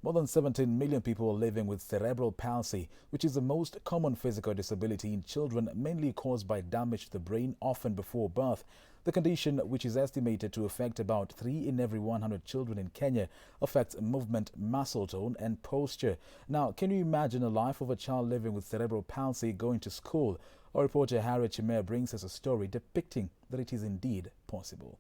More than 17 million people are living with cerebral palsy, which is the most common physical disability in children, mainly caused by damage to the brain, often before birth. The condition, which is estimated to affect about 3 in every 100 children in Kenya, affects movement, muscle tone and posture. Now, can you imagine a life of a child living with cerebral palsy going to school? Our reporter Harriet Chimere brings us a story depicting that it is indeed possible.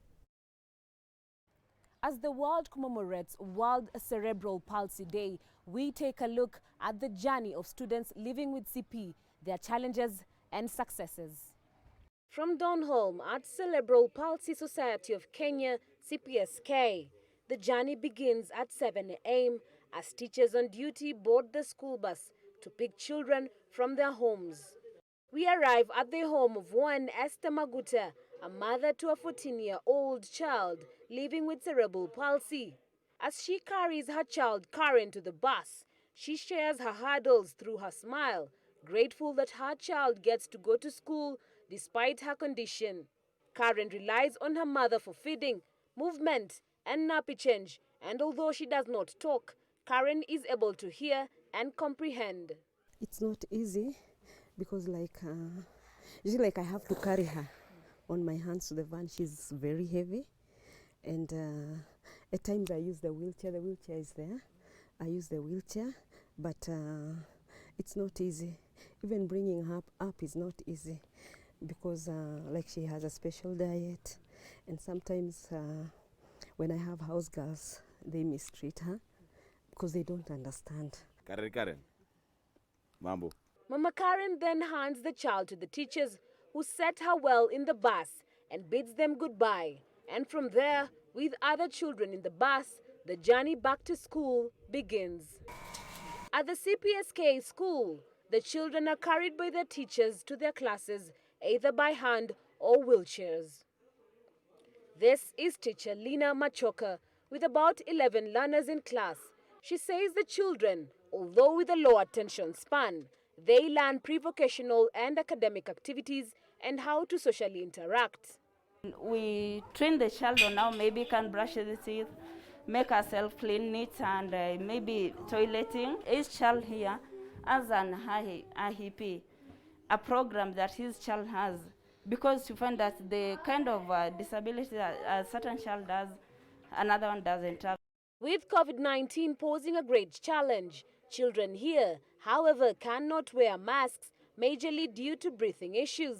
As the world commemorates World Cerebral Palsy Day, we take a look at the journey of students living with CP, their challenges and successes. From Donholm at Cerebral Palsy Society of Kenya, CPSK, the journey begins at 7 a.m. as teachers on duty board the school bus to pick children from their homes. We arrive at the home of one Esther Maguta, a mother to a 14-year-old child living with cerebral palsy. As she carries her child Karen to the bus, she shares her hurdles through her smile, grateful that her child gets to go to school despite her condition. Karen relies on her mother for feeding, movement, and nappy change, and although she does not talk, Karen is able to hear and comprehend. It's not easy because usually I have to carry her on my hands to the van. She's very heavy, and at times I use the wheelchair. The wheelchair is there. I use the wheelchair, but it's not easy. Even bringing her up is not easy because she has a special diet, and sometimes when I have house girls, they mistreat her because they don't understand. Karen, mambo. Mama Karen then hands the child to the teachers, who set her well in the bus and bids them goodbye. And from there, with other children in the bus, the journey back to school begins. At the CPSK school, the children are carried by their teachers to their classes, either by hand or wheelchairs. This is teacher Lina Machoka, with about 11 learners in class. She says the children, although with a low attention span, they learn pre-vocational and academic activities and how to socially interact. We train the child on how maybe can brush the teeth, make herself clean, neat, and maybe toileting. Each child here has an IEP, a program that his child has, because you find that the kind of disability that a certain child has, another one doesn't have. With COVID-19 posing a great challenge, children here, however, cannot wear masks, majorly due to breathing issues.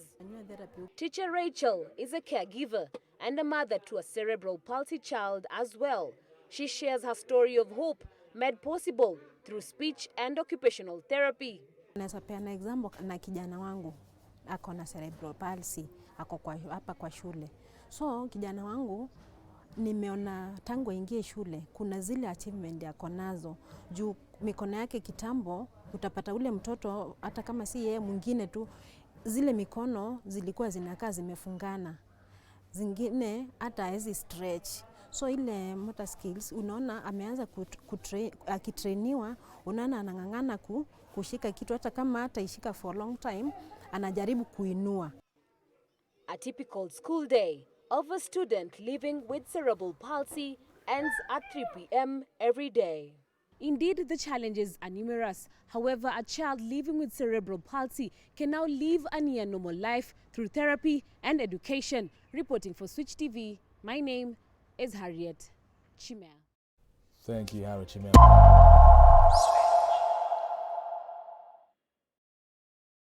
Teacher Rachel is a caregiver and a mother to a cerebral palsy child as well. She shares her story of hope made possible through speech and occupational therapy. Naweza peana example na kijana wangu ako na cerebral palsy, ako hapa kwa shule. So kijana wangu nimeona tangu aingie shule kuna zile achievement yako nazo juu mikono yake kitambo utapata ule mtoto hata kama si yeye mwingine tu zile mikono zilikuwa zinakaa zimefungana, zingine hata hizi stretch. So ile motor skills unaona ameanza akitrainiwa, unaona anang'ang'ana kushika kitu hata kama hata ishika for a long time anajaribu kuinua. A typical school day of a student living with cerebral palsy ends at 3 p.m. every day. Indeed, the challenges are numerous. However, a child living with cerebral palsy can now live a near normal life through therapy and education. Reporting for Switch TV, my name is Harriet Chimere. Thank you, Harriet Chimere.